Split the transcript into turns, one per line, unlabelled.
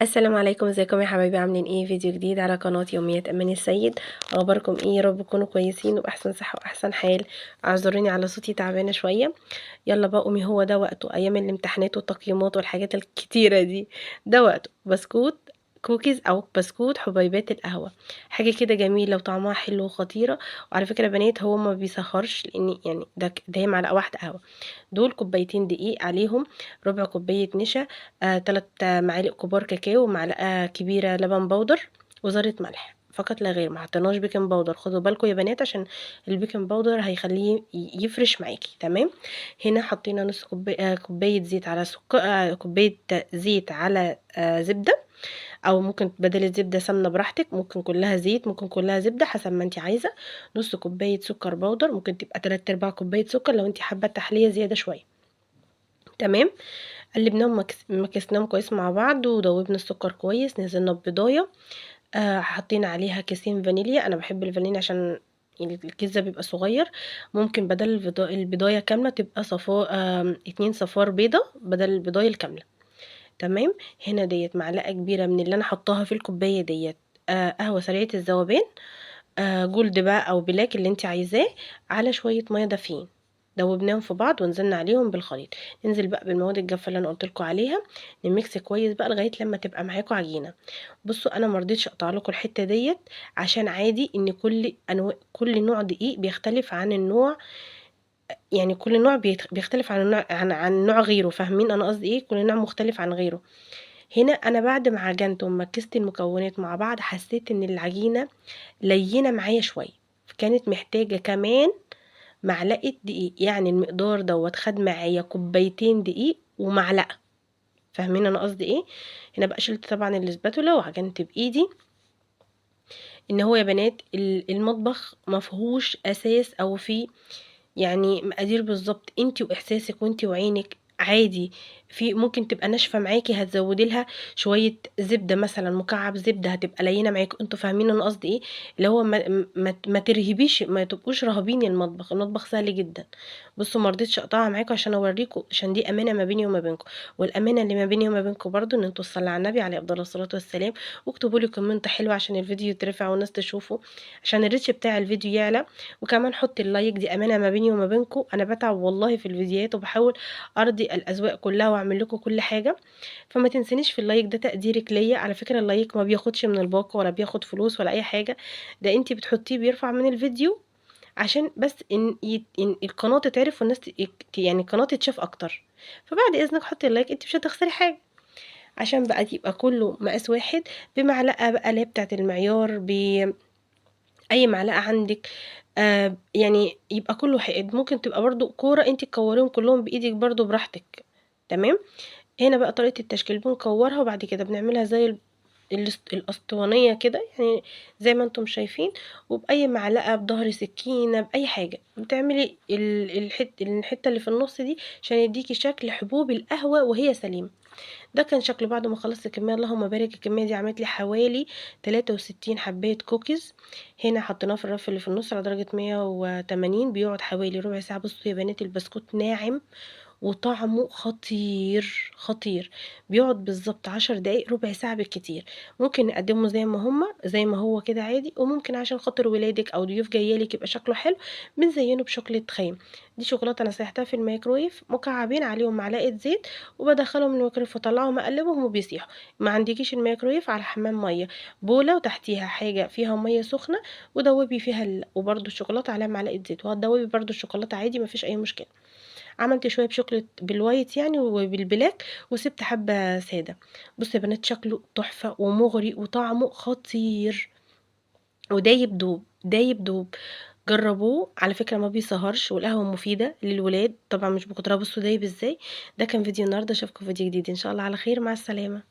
السلام عليكم، ازيكم يا حبايبي؟ عاملين ايه؟ فيديو جديد على قناة يوميات امان السيد. اخباركم ايه؟ يا رب تكونوا كويسين وباحسن صحة واحسن حال. اعذروني على صوتي، تعبانة شوية. يلا بقى قومي، هو ده وقته، ايام الامتحانات والتقييمات والحاجات الكتيرة دي. ده وقته بسكوت كوكيز او بسكوت حبيبات القهوة. حاجة كده جميلة وطعمها حلو وخطيرة. وعلى فكرة يا بنات، هو ما بيسهرش، لان يعني ده هي معلقة واحدة قهوة. دول كوبايتين دقيق عليهم ربع كوباية نشا، 3 معالق كبار كاكاو، معلقة كبيرة لبن بودر، وذرة ملح فقط لا غير. ما حطيناش بيكنج باودر، خدوا بالكم يا بنات، عشان البيكنج باودر هيخليه يفرش معاكي. تمام. هنا حطينا نص كوباية زيت على سكر، كوباية زيت على زبدة، او ممكن بدل الزبدة سمنة براحتك، ممكن كلها زيت ممكن كلها زبدة حسب ما انت عايزة. نص كوباية سكر بودر، ممكن تبقى 3/4 كوباية سكر لو انت حابة التحلية زيادة شوية. تمام. قلبناهم مكسناهم كويس مع بعض، ودوبنا السكر كويس، نزلنا ببضايه. حطينا عليها كيسين فانيليا، انا بحب الفانيليا عشان الكيس ده بيبقى صغير. ممكن بدل البضايه كامله تبقى 2 صفار بيضه بدل البضايه الكامله. تمام. هنا ديت معلقه كبيره من اللي انا حطاها في الكوبايه ديت قهوه سريعه الذوبان، جولد بقى او بلاك اللي انت عايزاه، على شويه ميه دافيين. دوبناهم في بعض ونزلنا عليهم بالخليط. ننزل بقى بالمواد الجافه اللي انا قلت لكم عليها. نميكس كويس بقى لغايه لما تبقى معاكم عجينه. بصوا، انا ما رضيتش اقطع لكم الحته ديت، عشان عادي ان كل نوع دقيق بيختلف عن النوع. يعني كل نوع بيختلف عن النوع، عن نوع غيره. فاهمين انا قصدي ايه؟ كل نوع مختلف عن غيره. هنا انا بعد ما عجنت ومكست المكونات مع بعض، حسيت ان العجينه لينه معايا شويه، كانت محتاجه كمان معلقة دقيق. يعني المقدار دوت خد معايا كوبايتين دقيق ومعلقة. فاهمين انا قصدي ايه؟ هنا بقى شلت طبعا الاسباتولا وعجنت بايدي. ان هو يا بنات المطبخ مفهوش اساس او فيه يعني مقادير بالظبط، انتي واحساسك وانتي وعينك عادي. في ممكن تبقى ناشفه معاكي، هتزودي لها شويه زبده، مثلا مكعب زبده هتبقى لينه معاكي. انتوا فاهمين انا قصدي ايه؟ اللي هو ما ترهبيش، ما تبقوش رهبين. المطبخ سهل جدا. بصوا، ما رضيتش اقطعها معاكم عشان اوريكم، عشان دي امانه ما بيني وما بينكم. والامانه اللي ما بيني وما بينكم برضو ان انتوا تصلوا على النبي عليه افضل الصلاه والسلام، واكتبوا لي كومنت حلو عشان الفيديو يترفع والناس تشوفه، عشان الريتش بتاع الفيديو يعلى. وكمان حط اللايك، دي امانه ما بيني وما بينكم. انا بتعب والله في الفيديوهات، وبحاول ارضي الاذواق كلها واعمل لكم كل حاجه. فما تنسنيش في اللايك، ده تقديرك ليا. على فكره اللايك ما بياخدش من الباقه ولا بياخد فلوس ولا اي حاجه، ده انتي بتحطيه بيرفع من الفيديو، عشان بس إن القناه تتعرف والناس يعني القناه تتشاف اكتر. فبعد اذنك حطي اللايك، انت مش هتخسري حاجه. عشان بقى يبقى كله مقاس واحد، بمعلقه بقى اللي هي بتاعه المعيار، اي معلقه عندك. يعني يبقى كله حقد. ممكن تبقى برضو كوره انت تكوريهم كلهم بايدك برضو براحتك. تمام. هنا بقى طريقه التشكيل، بنكورها وبعد كده بنعملها زي الاسطوانيه كده يعني، زي ما انتم شايفين. وباي معلقه، بظهر سكينه، باي حاجه بتعملي الحته اللي في النص دي، عشان يديكي شكل حبوب القهوه وهي سليمه. ده كان شكله بعد ما خلصت الكميه. اللهم بارك، الكميه دي عملت لي حوالي 63 حبايه كوكيز. هنا حطيناه في الرف اللي في النص على درجه 180، بيقعد حوالي ربع ساعه. بصوا يا بنات، البسكوت ناعم وطعمه خطير خطير. بيقعد بالظبط 10 دقايق، ربع ساعة بالكتير. ممكن نقدمه زي ما هو كده عادي، وممكن عشان خاطر ولادك او ضيوف جايالك يبقى شكله حلو، بنزينه بشوكولاتة خام. دي شوكولاتة انا سيحتها في الميكرويف مكعبين، عليهم معلقة زيت، وبدخلهم الميكرويف واطلعهم اقلبهم وبيسيحوا. ما عندكيش الميكرويف، على حمام مية، بولة وتحتيها حاجة فيها مية سخنة، ودوبي فيها وبرده الشوكولاتة عليها معلقة زيت، وهتدوبي برده الشوكولاتة عادي، مفيش اي مشكلة. عملت شويه بشوكليت بالوايت يعني وبالبلاك، وسبت حبه ساده. بصوا يا بنات، شكله تحفه ومغري وطعمه خطير، ودايب دوب دايب دوب. جربوه على فكره، ما بيسهرش، والقهوه مفيده للولاد طبعا مش بكترها. بصوا دايب ازاي. ده كان فيديو النهارده، اشوفكم فيديو جديد ان شاء الله على خير، مع السلامه.